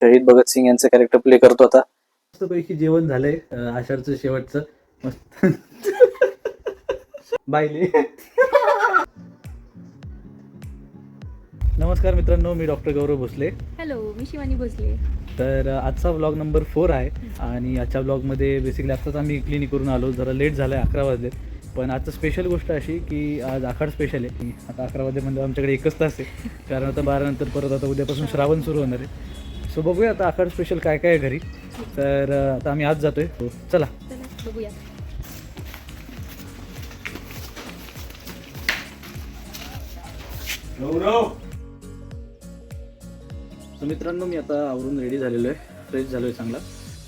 शहीद भगतसिंग यांचं character play करतो आता. मस्तपैकी जेवण झालंय आषाढचं शेवटचं मस्त बायले. नमस्कार मित्रांनो, मी डॉक्टर गौरव भोसले. हॅलो, मी शिवानी भोसले. तर आजचा व्लॉग नंबर 4 आहे आणि आजच्या व्लॉगमध्ये बेसिकली आत्ताच आम्ही क्लिनिकवरून आलो. जरा लेट झालं आहे, 11 वाजले. पण आजचं स्पेशल गोष्ट अशी की आज आखाड स्पेशल आहे. आता 11 वाजले म्हणजे आमच्याकडे 1 तास आहे, कारण आता 12 नंतर परत आता उद्यापासून श्रावण सुरू होणार आहे. सो बघूया आता आखाड स्पेशल काय काय आहे घरी. तर आता आम्ही आज जातोय. हो चला बघूया. सो मित्रांनो, मी आता आवरून रेडी झालेलो आहे, फ्रेश झालो आहे चांगला.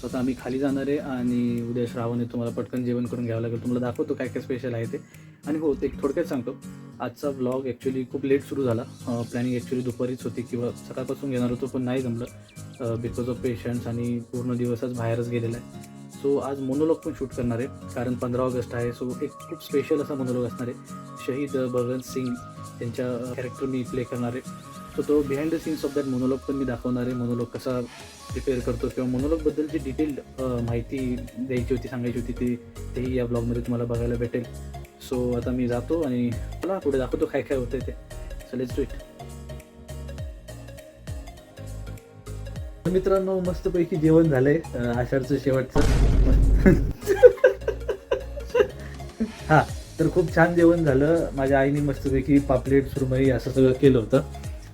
सो आता आम्ही खाली जाणार आहे आणि उद्या श्रावण आहे, तुम्हाला पटकन जेवण करून घ्यावं लागेल. तुम्हाला दाखवतो काय काय स्पेशल आहे ते. आणि हो, ते थोडक्यात सांगतो, आजचा व्लॉग ॲक्च्युली खूप लेट सुरू झाला. प्लॅनिंग ॲक्च्युली दुपारीच होती किंवा सकाळपासून घेणार होतो, पण नाही जमलं बिकॉज ऑफ पेशंट्स आणि पूर्ण दिवसच बाहेरच गेलेला आहे. सो आज मोनोलॉग पण शूट करणार आहे, कारण 15 ऑगस्ट आहे. सो एक खूप स्पेशल असा मोनोलॉग असणार आहे. शहीद भगतसिंग त्यांच्या कॅरेक्टर मी प्ले करणार आहे. सो तो behind the scenes of that monologue पण मी दाखवणार आहे. मोनोलॉग कसा प्रिपेअर करतो किंवा मोनोलॉगबद्दल जी डिटेल्ड माहिती द्यायची होती, सांगायची होती, तेही या ब्लॉगमध्ये तुम्हाला बघायला भेटेल. सो आता मी जातो आणि मला पुढे दाखवतो काय काय होतं ते. So let's do it. मित्रांनो, मस्तपैकी जेवण झालंय आषाढचं शेवटचं हां, तर खूप छान जेवण झालं. माझ्या आईने मस्तपैकी पापलेट सुरमई असं सगळं केलं होतं.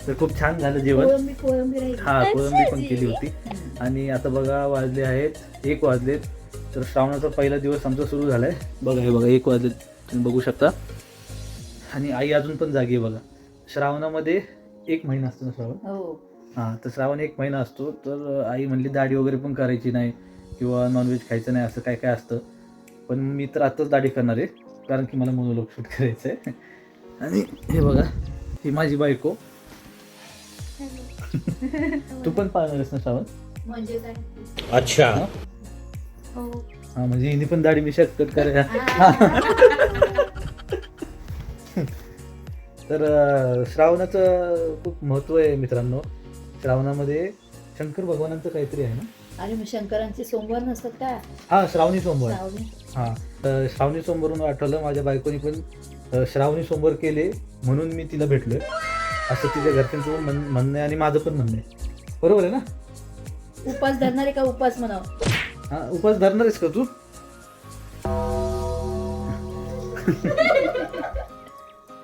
तर खूप छान झालं जेवण. हां, कोळंबी पण केली होती. आणि आता बघा, वाजले आहेत 1 वाजलेत. तर श्रावणाचा पहिला दिवस आमचा सुरू झाला आहे. बघा, हे बघा 1 वाजलेत, तुम्ही बघू शकता. आणि आई अजून पण जागी आहे बघा. श्रावणामध्ये 1 महिना असतो ना श्रावण. हो. हां, तर श्रावण 1 महिना असतो. तर आई म्हणली दाढी वगैरे पण करायची नाही किंवा नॉनव्हेज खायचं नाही, असं काय काय असतं. पण मी तर आत्ताच दाढी करणार आहे, कारण की मला मोनोलॉग शूट करायचं आहे. आणि हे बघा, ही माझी बायको. तू पण पाळणार आहेस ना श्रावण? म्हणजे काय? अच्छा. हो. हां, म्हणजे हिने पण दाढी मिशा कट करायला. तर श्रावणाचं खूप महत्त्व आहे मित्रांनो. श्रावणामध्ये शंकर भगवानांचं काहीतरी आहे ना. अरे मग शंकरांचे सोमवार नसतात का? हां, श्रावणी सोमवार. श्रावणी. हां, तर श्रावणी सोमवारून आठवलं, माझ्या बायकोनी पण श्रावणी सोमवार केले म्हणून मी तिला भेटलोय, असं तिच्या घरच्यांचं म्हणणं आहे आणि माझं पण म्हणणं आहे. बरोबर आहे ना? उपास धरणारे का उपास म्हणावं? हां, उपास धरणार आहेस का तू?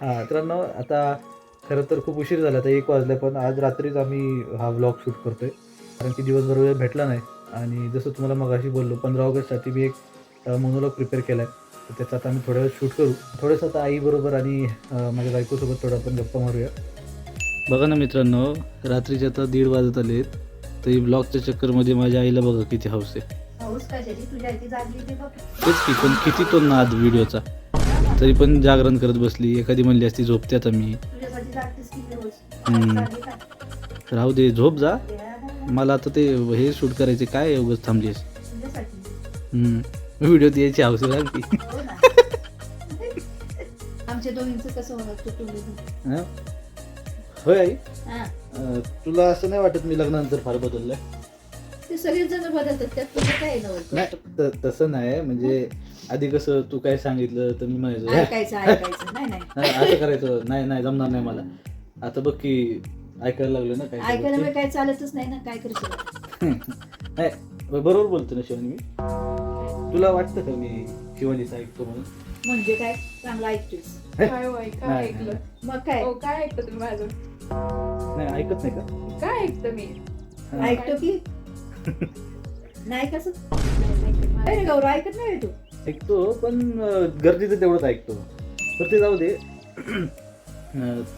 हां मित्रांनो, आता खरं तर खूप उशीर झाला, आता 1 वाजले. पण आज रात्रीच आम्ही हा व्लॉग शूट करतोय, कारण की दिवसभर वेळ भेटला नाही. आणि जसं तुम्हाला मगाशी बोललो, 15 ऑगस्टसाठी मी एक मोनोलॉग प्रिपेअर केला आहे. तर त्याचा आता आम्ही थोड्या वेळ शूट करू. थोडंसं आता आईबरोबर आणि माझ्या बायकोसोबत थोडं आपण गप्पा मारूया. बघा ना मित्रांनो, रात्रीचे आता 1:30 वाजत आलेत. तर ही ब्लॉगच्या चक्करमध्ये माझ्या आईला बघा किती हौस आहे. पाऊस कशाची? तुझ्या इथे जागली ते बघ. तेच की, पण किती तो नाद व्हिडिओचा, तरी पण जागरण करत बसली. एखादी म्हणली असती झोपते आता मी. तुझ्यासाठी जागतेस की रोज? हम्म. जागली का? राहू दे, झोप जा. तुझ्यासाठी. मला आता ते हे शूट करायचे, काय उगाच थांबलीस. व्हिडिओ द्यायची हौस लागली. हो ना. आमच्या दोघींचं कसं होणार? तुम्ही हां, होय आई. हा, तुला असं नाही वाटत मी लग्नानंतर फार बदललंय? ते सगळेच जण बदलतात, त्यात तुझं काय नव्हतं? नाही, तसं नाही. म्हणजे आधी कसं तू काय सांगितलं तर मी म्हणायचो ऐकायचं नाही नाही. नाही, असं करायचं. नाही जमणार नाही मला. आता बघ की ऐकायला लागलो ना काय ऐकायला वेळ काय चालतच नाही ना, काय करतो? नाही, बरोबर बोलतो ना शिवानी मी. तुला वाटतं का मी शिवानीचं ऐकतो म्हणून? म्हणजे काय? चांगलं ऐकतोस. काय होय, काय नाही, ऐकलं? मग काय? हो, काय ऐकतं तुम्ही माझं? नाही, ऐकत नाही का? काय ऐकतं मी? ऐकतो की नाही? कसं काय रे गौरव, ऐकत नाही तू? ऐकतो, पण गरजेचं तेवढंच ऐकतो. तर ते जाऊ दे.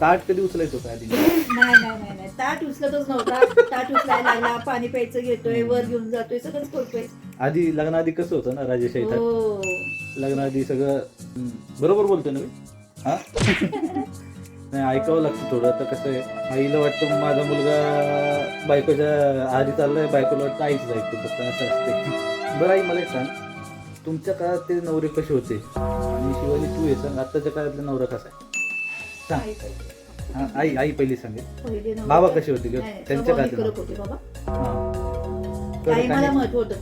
ताट कधी उचलायचो का आधी? नाही, ताट उचलतच नव्हता. ताट उचलायला लागला, पाणी प्यायचं घेतोय, वर घेऊन जातोय, सगळंच करतोय. आधी लग्नाआधी कसं होतं ना राजेशाही ताट. हो. लग्नाआधी सगळं बरोबर बोलतोय ना मी? हा. नाही, ऐकावं लागतं थोडं. आता कसं आहे, आईला वाटतं माझा मुलगा बायकोच्या आधी चाललाय, बायकोला वाटतं आईच ऐकतो फक्त, असं असते. बरं आई, मला एक सांग, तुमच्या काळात ते नवरे कसे होते आणि शिवानी तू हे सांग, आत्ताच्या काळातला नवरा कसा आहे सांग. ऐकायचं. हा, आई पहिली सांगेल. पहिले नवरा- बाबा कसे होते ग? नाही, त्यांच्या स्वभावाने काय कडक होते बाबा. हा. टायमाला महत्व होतं,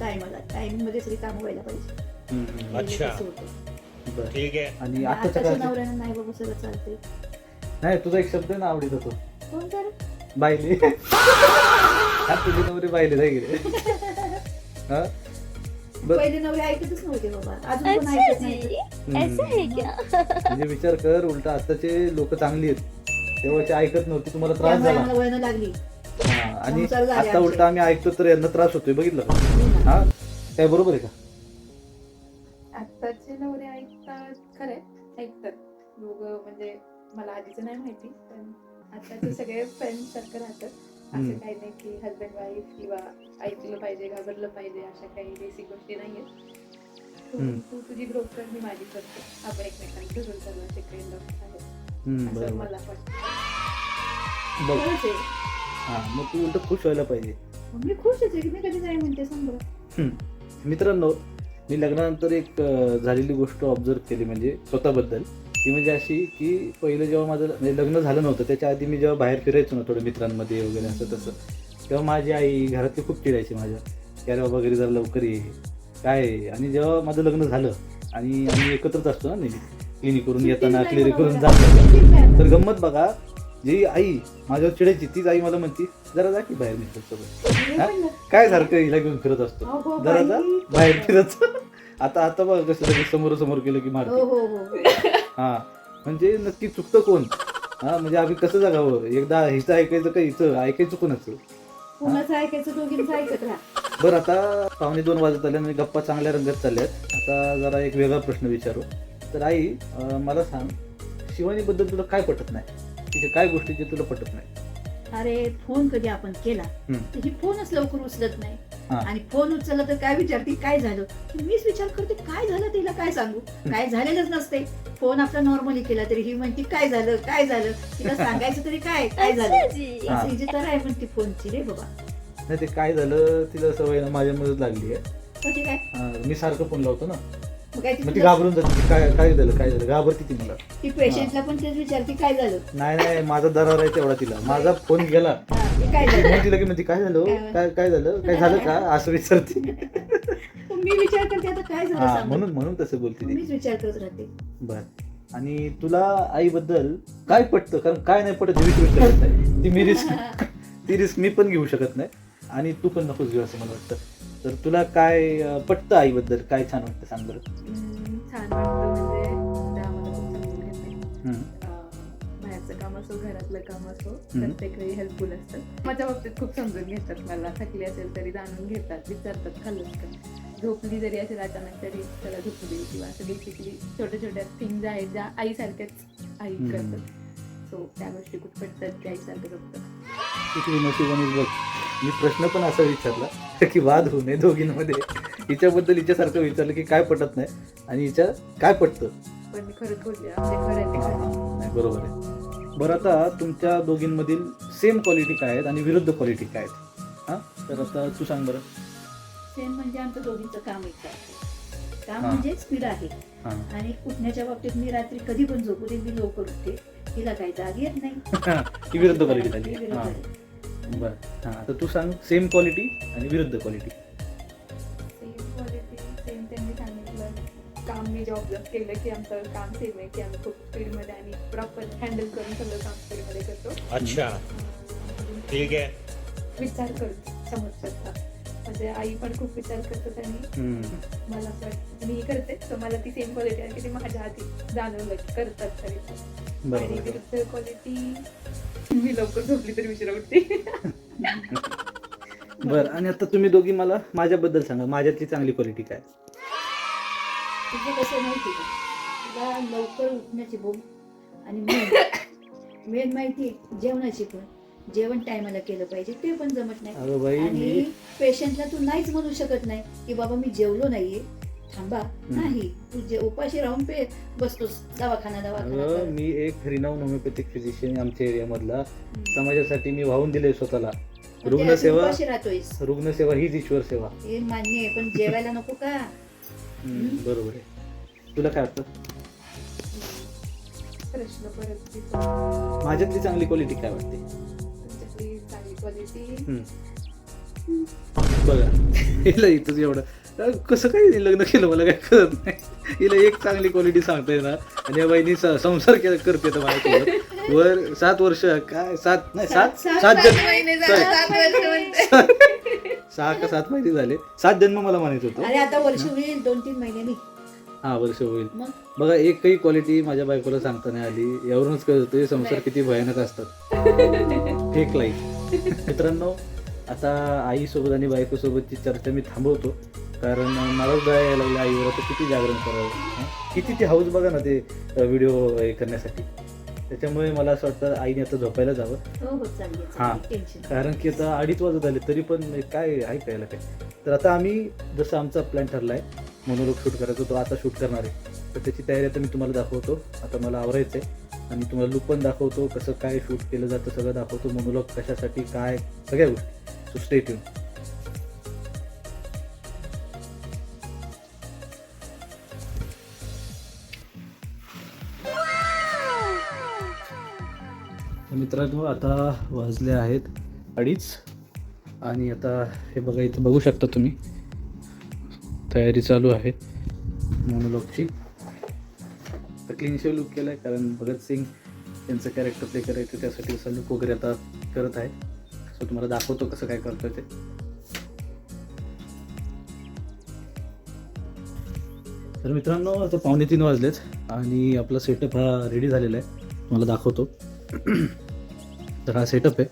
टायमिंग मध्ये सगळी कामं व्हायला पाहिजे. हम्म. पहिले अच्छा. तसं होतं. बरं. ठीक है. आणि आणि आताच्या आताच्या काळात नवऱ्यानं नाही बाबा सगळं चालते. नाही तुझा एक शब्द आहे ना आवडीचा तो कोण तर बायले. हा, तुझी नवरी बायले नाही गेले. हा बर. पहिले नवरे ऐकतच नव्हते बाबा, अजून पण ऐकत नाही. म्हणजे विचार कर, उलट आताचे लोक चांगली आहेत, तेव्हाचे ऐकत नव्हते, तुम्हाला त्रास त्यामुळे झाला. आम्हाला वळण लागली. हा, आणि संसार झाले आता उलट आमचे. आम्ही ऐकतो तर यांना त्रास होतोय, बघितलं का? हा काय बरोबर आहे का? आत्ताचे नवरे ऐकतात, खरंय ऐकतात दोघं. म्हणजे मला आधीचं नाही माहिती, पण आताचे सगळे फ्रेंड सारखं राहतात. हम्म. असं काही नाही की हजबंड वाईफ किंवा ऐकलं पाहिजे घाबरलं पाहिजे, अशा काही बेसिक गोष्टी नाहीयेत. हम्म. तू तुझी ग्रोथ कर, मी माझी करते, आपण एकमेकांना धरून चालू सेकंड आहे असं बरोबर. मला वाटतं. बघ, खरंच आहे. हा मग तू उलट खुश व्हायला पाहिजे. मी खुशच आहे की मी कधी नाही म्हणते सांग बरं. मित्रांनो, मी लग्नानंतर एक झालेली गोष्ट ऑब्झर्व केली, म्हणजे स्वतःबद्दल. ती म्हणजे अशी की पहिलं जेव्हा माझं म्हणजे लग्न झालं नव्हतं, त्याच्या आधी मी जेव्हा बाहेर फिरायचो ना थोडं मित्रांमध्ये वगैरे असं तसं, तेव्हा माझी आई घरातली खूप चिडायची माझ्या, की अरे बाबा घरी जरा लवकर ये काय आहे. आणि जेव्हा माझं लग्न झालं आणि आम्ही एकत्रच असतो ना नेहमी, क्लिनिक करून येताना क्लिनिक करून जातो, तर गंमत बघा, जी आई माझ्यावर चिडायची तीच आई मला म्हणती जरा जा की बाहेर मित्रांसोबत. हा? काय सारखं हिला घेऊन फिरत असतो, अगो जरा जा बाई. बाहेर फिरत. आता बघा कसं लगेच समोर केलं की हो मारते. हो हो. हा म्हणजे नक्की चुकतं कोण? हा म्हणजे आम्ही कसं जगावं, एकदा हिचं ऐकायचं का हिचं ऐकायचं कोणाचं? कुणाचं ऐकायचं, दोघींचं ऐकत राहा. बरं, आता 1:45 वाजत आले आणि गप्पा चांगल्या रंगात चालल्यात. आता जरा एक वेगळा प्रश्न विचारू. तर आई, मला सांग, शिवानीबद्दल तुला काय पटत नाही? तिचे काय गोष्टी जे तुला पटत नाही? अरे फोन कधी आपण केला हम्म. तर ही फोनच लवकर उचलत नाही. हा. आणि फोन उचलला तर काय विचारते काय झालं, की मीच विचार करते काय झालं, तिला काय सांगू, काय झालेलंच नसते. फोन आपला नॉर्मली केला तरी ही म्हणते काय झालं काय झालं, तिला सांगायचं तरी काय काय झालं. हा. असं हिची तर आहे म्हणते फोनची रे बाबा. नाही ते काय झालं, तिला सवय ना माझ्या मदत लागली आहे. म्हणजे काय मी सारखं फोन लावतो ना, मग काय मग ती ती घाबरून जाते. काय झालं घाबरती ती मला. ती पेशंटला पण तेच विचारते काय झालं. नाही माझा दरार आहे तेवढा तिला. माझा फोन गेला हा, ते काय झालं. मग तिला की म्हणते काय झालं काय झालं काय झालं का असं विचारते. मी विचार करते आता काय झालं हा सांग. म्हणून तसं बोलते ती. मीच विचार करत राहते. बर. आणि तुला आईबद्दल काय पटतं? कारण काय नाही पटत हे विचारू शकत नाही. ती रिस्क मी पण घेऊ शकत नाही आणि तू पण नकोच घेऊ असं मला वाटतं. तर तुला काय पटतं आईबद्दल, काय छान वाटतं सांग बरं. छान वाटतं म्हणजे त्या आम्हाला खूप समजून घेते. हम्म. बाहेरचं काम असो घरातलं काम असो हम्म. प्रत्येक वेळी हेल्पफुल असतात. माझ्या बाबतीत खूप समजून घेतात मला. थकली असेल तरी जाणून घेतात, विचारतात खाल्लंच का, झोपली जरी असेल अचानक तरी त्याला झोपली, किंवा असं बेसिकली छोट्या छोट्या थिंग्स आहेत ज्या आईसारख्याच आई करतात. सो त्या गोष्टी खूप पटतात की आईसारखं करतात. किती नशिबाने बघ, मी प्रश्न पण असा विचारला की वाद होऊ नये दोघींमध्ये. हिच्याबद्दल हिच्यासारखं विचारलं की काय पटत नाही आणि हिच्या काय पटतं. पण मी खरंच बोलले, म्हणजे खरं आहे ते खरं. नाही बरोबर आहे. बरं, आता तुमच्या दोघींमधील सेम क्वालिटी काय आहेत आणि विरुद्ध क्वालिटी काय आहेत? हां, तर आता तू सांग बरं. सेम म्हणजे आमचं दोघींचं काम एक आहे. काम हा. म्हणजे स्पीड आहे. हां. आणि उठण्याच्या बाबतीत मी रात्री कधी पण झोपू दे, मी लवकर उठते. तिला काही जाग येत नाही. ही विरुद्ध क्वालिटी झाली. ती विरुद्ध हां आहे. बरं. हां, आता तू सांग सेम क्वालिटी आणि विरुद्ध क्वालिटी. सेम क्वालिटी सेम त्यांनी सांगितलं. काम मी जॉब केलं की आमचं काम सेम आहे की आम्ही खूप स्पीडमध्ये आणि प्रॉपर हँडल करून सगळं काम स्पीडमध्ये करतो. अच्छा. ठीक है. विचार करतो समोरचा. म्हणजे आई पण खूप विचार करतात आणि मला असं वाटतं मी करते, तर मला ती सेम क्वालिटी आहे की ती माझ्या आधी जाणवलं की करतात तरी पण. आणि बरोबर. विरुद्ध क्वालिटी मी लवकर झोपली तरी उशिरा उठते. बरं, आणि आता तुम्ही दोघी मला माझ्याबद्दल सांगा, माझ्यातली चांगली क्वालिटी काय? तुझं कसं माहिती का, तुला लवकर उठण्याची बोंब आणि मेन माहिती जेवणाची पण. जेवण टायमाला केलं पाहिजे, ते पण जमत नाही. अगं बाई, आणि पेशंटला तू नाहीच म्हणू शकत नाही की बाबा मी जेवलो नाहीये, थांबा. नाही, तू जे उपाशी राहून बसतोस दवाखाना अगं करत. मी एक हरिनाम होमिओपॅथिक फिजिशियन आमच्या एरियामधला. समाजासाठी मी वाहून दिले स्वतःला. पण त्याला तू रुग्णसेवा उपाशी राहतोयस, रुग्णसेवा हीच ईश्वर सेवा. हे मान्य आहे, पण जेवायला नको का? बरोबर आहे. तुला काय वाटतं? प्रश्न परत येतो. माझ्यातली चांगली क्वालिटी काय वाटते? तुमच्यातली चांगली क्वालिटी बघा हिला इथंच एवढं कसं काय लग्न केलं मला काय कळत नाही. हिला एक चांगली क्वालिटी सांगताय ना आणि या बहिणी संसार करते तर माझ्यासोबत वर 7 वर्ष काय 7 नाही 7 महिने झाले, 7 वर्ष म्हणते. 6 का 7 महिने झाले. 7 जन्म मला म्हणायचं होतं. अरे आता वर्ष होईल 2-3 महिन्यांनी. हा वर्ष होईल. मग बघा एकही क्वालिटी माझ्या बायकोला सांगता नाही आली. यावरूनच कळतं संसार किती भयानक असतात. Fake life. मित्रांनो आता आईसोबत आणि बायकोसोबतची चर्चा मी थांबवतो कारण मलाच दया यायला लागली आईवर आता किती जागरण करावं. किती ती हाऊस बघा ना ते व्हिडिओ हे करण्यासाठी. त्याच्यामुळे मला असं वाटतं आईने आता झोपायला जावं. हो हो चालेल हां. टेन्शन. कारण की आता 2:30 वाजत आले तरी पण काय ऐकायला काय. तर आता आम्ही जसं आमचा प्लॅन ठरला आहे मोनोलॉग शूट करायचा तो आता शूट करणार आहे. तर त्याची तयारी आता मी तुम्हाला दाखवतो. आता मला आवरायचं आहे आणि तुम्हाला लुक पण दाखवतो कसं काय शूट केलं जातं सगळं दाखवतो. मोनोलॉग कशासाठी काय सगळ्या गोष्टी. So stay tune. मित्रांनो आता वाजले आहेत 2:30 आणि आता हे बघा इथं बघू शकता तुम्ही तयारी चालू आहे मोनोलॉगची. तर क्लीन शेव लुक केला आहे कारण भगतसिंग यांचं कॅरेक्टर प्ले करायचं त्यासाठी असं लुक वगैरे आता करत आहे. सो तुम्हाला दाखवतो कसं काय करतोय ते. तर मित्रांनो आता 2:45 वाजलेच आणि आपला सेटअप हा रेडी झालेला आहे. तुम्हाला दाखवतो. तर हा सेटअप आहे.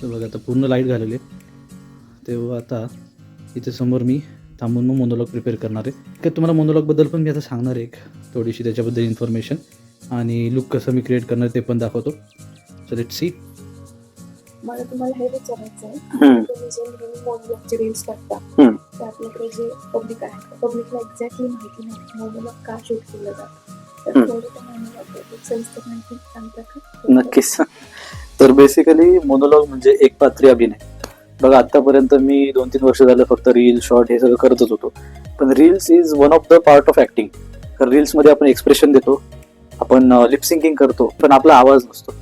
तर बघा आता पूर्ण लाईट घालवली तेव्हा आता इथे समोर मी थांबून मग मोनोलॉग प्रिपेअर करणार आहे. काय तुम्हाला मोनोलॉगबद्दल पण मी आता सांगणार आहे एक थोडीशी त्याच्याबद्दल इन्फॉर्मेशन आणि लुक कसं मी क्रिएट करणार ते पण दाखवतो. So let's see. मला तुम्हाला हे विचारायचं आहे तुम्ही जे नेहमी मोनोलॉगचे रील्स करता ते आपल्याकडे जे पब्लिक आहे पब्लिकला एक्झॅक्टली माहिती नाही मोनोलॉग का शूट केलं जातं तर थोडं त्या मोनोलॉग सविस्तर माहिती सांगता का? नक्कीच. तर बेसिकली मोनोलॉग म्हणजे एक पात्री अभिनय. बघा आतापर्यंत मी 2-3 वर्ष झालं फक्त रील शॉर्ट हे सगळं करतच होतो. पण reels is one of the part of acting. तर रील्समध्ये आपण एक्सप्रेशन देतो, आपण लिपसिंकिंग करतो, पण आपला आवाज नसतो.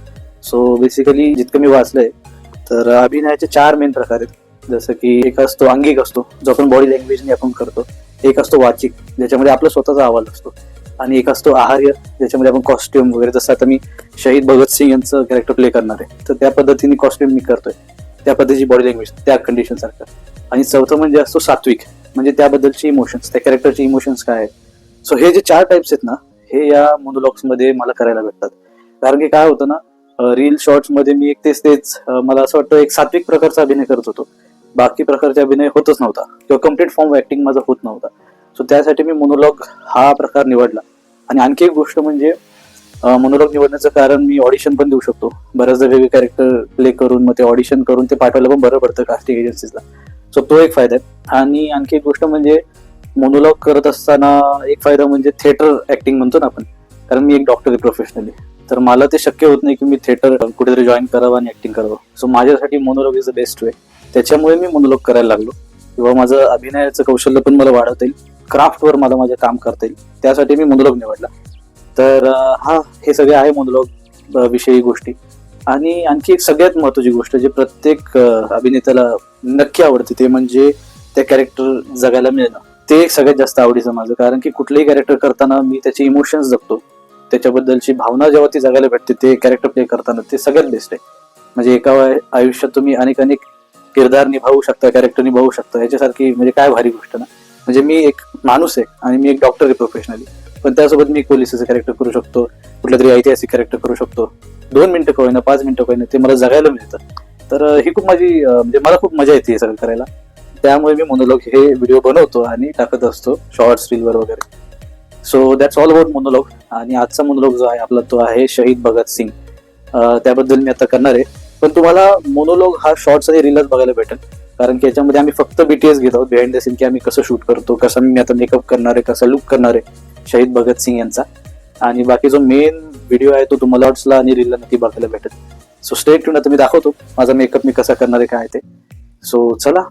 सो बेसिकली जितकं मी वाचलंय तर अभिनयाचे 4 मेन प्रकार आहेत. जसं की एक असतो अंगिक असतो जो आपण बॉडी लँग्वेजने आपण करतो. एक असतो वाचिक ज्याच्यामध्ये आपला स्वतःचा आवाज असतो आणि एक असतो आहार्य ज्याच्यामध्ये आपण कॉस्ट्युम वगैरे जसं आता मी शहीद भगतसिंग यांचं कॅरेक्टर प्ले करणार आहे तर त्या पद्धतीने कॉस्ट्युम मी करतोय त्या पद्धतीची बॉडी लँग्वेज त्या कंडिशन सारखं. आणि चौथं म्हणजे असतो सात्विक म्हणजे त्याबद्दलचे इमोशन्स त्या कॅरेक्टरचे इमोशन्स काय आहेत. सो हे जे 4 टाइप्स आहेत ना हे या मोनोलॉग्स मध्ये मला करायला भेटतात. कारण की काय होतं ना रील शॉर्ट्स मध्ये मी एक तेच मला असं वाटतं एक सात्विक प्रकारचा अभिनय करत होतो. बाकी प्रकारचा अभिनय होतच नव्हता किंवा कम्प्लीट फॉर्म ऍक्टिंग माझा होत नव्हता. सो त्यासाठी मी मोनोलॉग हा प्रकार निवडला. आणि आणखी एक गोष्ट म्हणजे मोनोलॉग निवडण्याचं कारण मी ऑडिशन पण देऊ शकतो. बऱ्याचदा वेगळे कॅरेक्टर प्ले करून मग ते ऑडिशन करून ते पाठवायला पण बरं पडतं कास्टिंग एजन्सीजला. सो तो एक फायदा आहे. आणि आणखी एक गोष्ट म्हणजे मोनोलॉग करत असताना एक फायदा म्हणजे थिएटर ऍक्टिंग म्हणतो ना आपण. कारण मी एक डॉक्टर आहे प्रोफेशनली तर मला ते शक्य होत नाही की मी थिएटर कुठेतरी जॉईन करावं आणि ऍक्टिंग करावं. सो माझ्यासाठी monologue is the best way. त्याच्यामुळे मी मोनोलॉग करायला लागलो किंवा माझं अभिनयाचं कौशल्य पण मला वाढवता येईल, क्राफ्टवर मला माझे काम करता येईल त्यासाठी मी मोनोलॉग निवडला. तर हे सगळे आहे मोनोलॉग विषयी गोष्टी. आणि आणखी एक सगळ्यात महत्त्वाची गोष्ट जी प्रत्येक अभिनेत्याला नक्की आवडते ते म्हणजे त्या कॅरेक्टर जगायला मिळणं. ते एक सगळ्यात जास्त आवडीचं माझं. कारण की कुठलंही कॅरेक्टर करताना मी त्याचे इमोशन्स जगतो, त्याच्याबद्दलची भावना जेव्हा ती जगायला भेटते ते कॅरेक्टर प्ले करताना ते सगळ्यात बेस्ट आहे. म्हणजे एका आयुष्यात तुम्ही अनेक किरदार निभावू शकता, कॅरेक्टर निभावू शकता. याच्यासारखी म्हणजे काय भारी गोष्ट ना. म्हणजे मी एक माणूस आहे आणि मी एक डॉक्टर आहे प्रोफेशनली पण त्यासोबत मी एक पोलिसाचं कॅरेक्टर करू शकतो, कुठल्या तरी ऐतिहासिक कॅरेक्टर करू शकतो. 2 मिनिटं का होईना 5 मिनिटं का होईना ते मला जगायला मिळतं. तर ही खूप माझी म्हणजे मला खूप मजा येते हे सगळं करायला. त्यामुळे मी मोनोलॉग हे व्हिडिओ बनवतो आणि टाकत असतो शॉर्ट्स रीलवर वगैरे. So that's all about monologue. आणि आजचा मोनोलॉग जो आहे आपला तो आहे शहीद भगतसिंग. त्याबद्दल मी आता करणार आहे. पण तुम्हाला मोनोलॉग हा शॉर्ट्स आणि रीलच बघायला भेटेल कारण की याच्यामध्ये आम्ही फक्त BTS घेत आहोत बिहाइंड द सीन की आम्ही कसं शूट करतो, कसं मी आता मेकअप करणार आहे, कसा लुक करणार आहे शहीद भगतसिंग यांचा. आणि बाकी जो मेन व्हिडिओ आहे तो तुम्हाला शॉर्ट्सला आणि रीलला नक्की बघायला भेटेल. So stay tune. आता मी दाखवतो माझा मेकअप मी कसा करणार आहे काय ते. सो चला.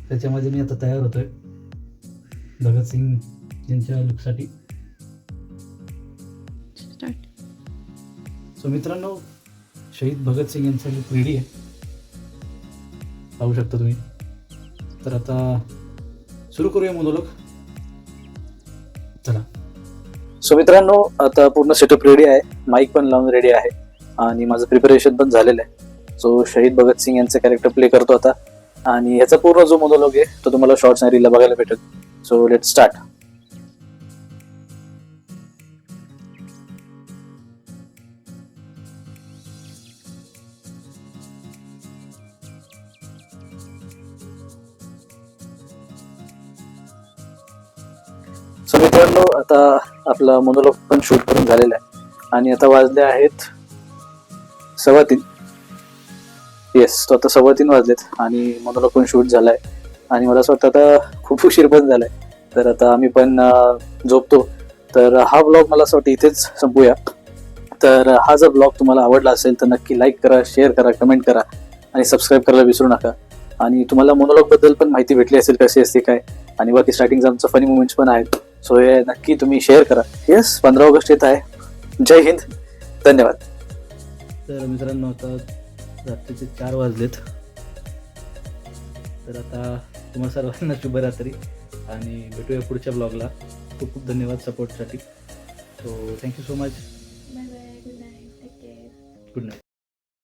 त्याच्यामध्ये मी आता तयार होतोय भगतसिंग यांच्या लुकसाठी. सो मित्रांनो, शहीद भगतसिंग यांचा लुक रेडी आहे, पाहू शकता तुम्ही. तर आता सुरू करूया मोनोलॉग. चला. सो मित्रांनो, आता पूर्ण सेटअप रेडी आहे, माईक पण लावून रेडी आहे आणि माझं प्रिपरेशन पण झालेलं आहे. सो शहीद भगतसिंग यांचं कॅरेक्टर प्ले करतो आता आणि ह्याचा पूर्ण जो मोनोलॉग आहे तो तुम्हाला शॉर्ट्स आणि रीलला बघायला भेटेल. So let start. सो मित्रांनो, आता आपला मोनोलॉग पण शूट करून झालेला आहे आणि आता वाजले आहेत 3:15. येस, तो आता 3:15 वाजलेत आणि मोनोलॉग पण शूट झालाय आणि मला असं वाटतं आता खूप उशीर पण झालाय, तर आता आम्ही पण झोपतो. तर हा ब्लॉग मला असं वाटतं इथेच संपूया. तर हा जर ब्लॉग तुम्हाला आवडला असेल तर नक्की लाईक करा, शेअर करा, कमेंट करा आणि सबस्क्राईब करायला विसरू नका. आणि तुम्हाला मोनोलॉग बद्दल पण माहिती भेटली असेल कशी असते काय, आणि बाकी स्टार्टिंगचं आमचं फनी मुमेंट्स पण आहेत. सो हे नक्की तुम्ही शेअर करा. येस, 15 ऑगस्ट येत आहे. जय हिंद, धन्यवाद. तर मित्रांनो, आता रात्रीचे 4 वाजलेत. तर आता तुम्हा सर्वांना शुभरात्री आणि भेटूया पुढच्या ब्लॉगला. खूप खूप धन्यवाद सपोर्टसाठी. So thank you so much. Bye bye. Good night. Take care. Good night.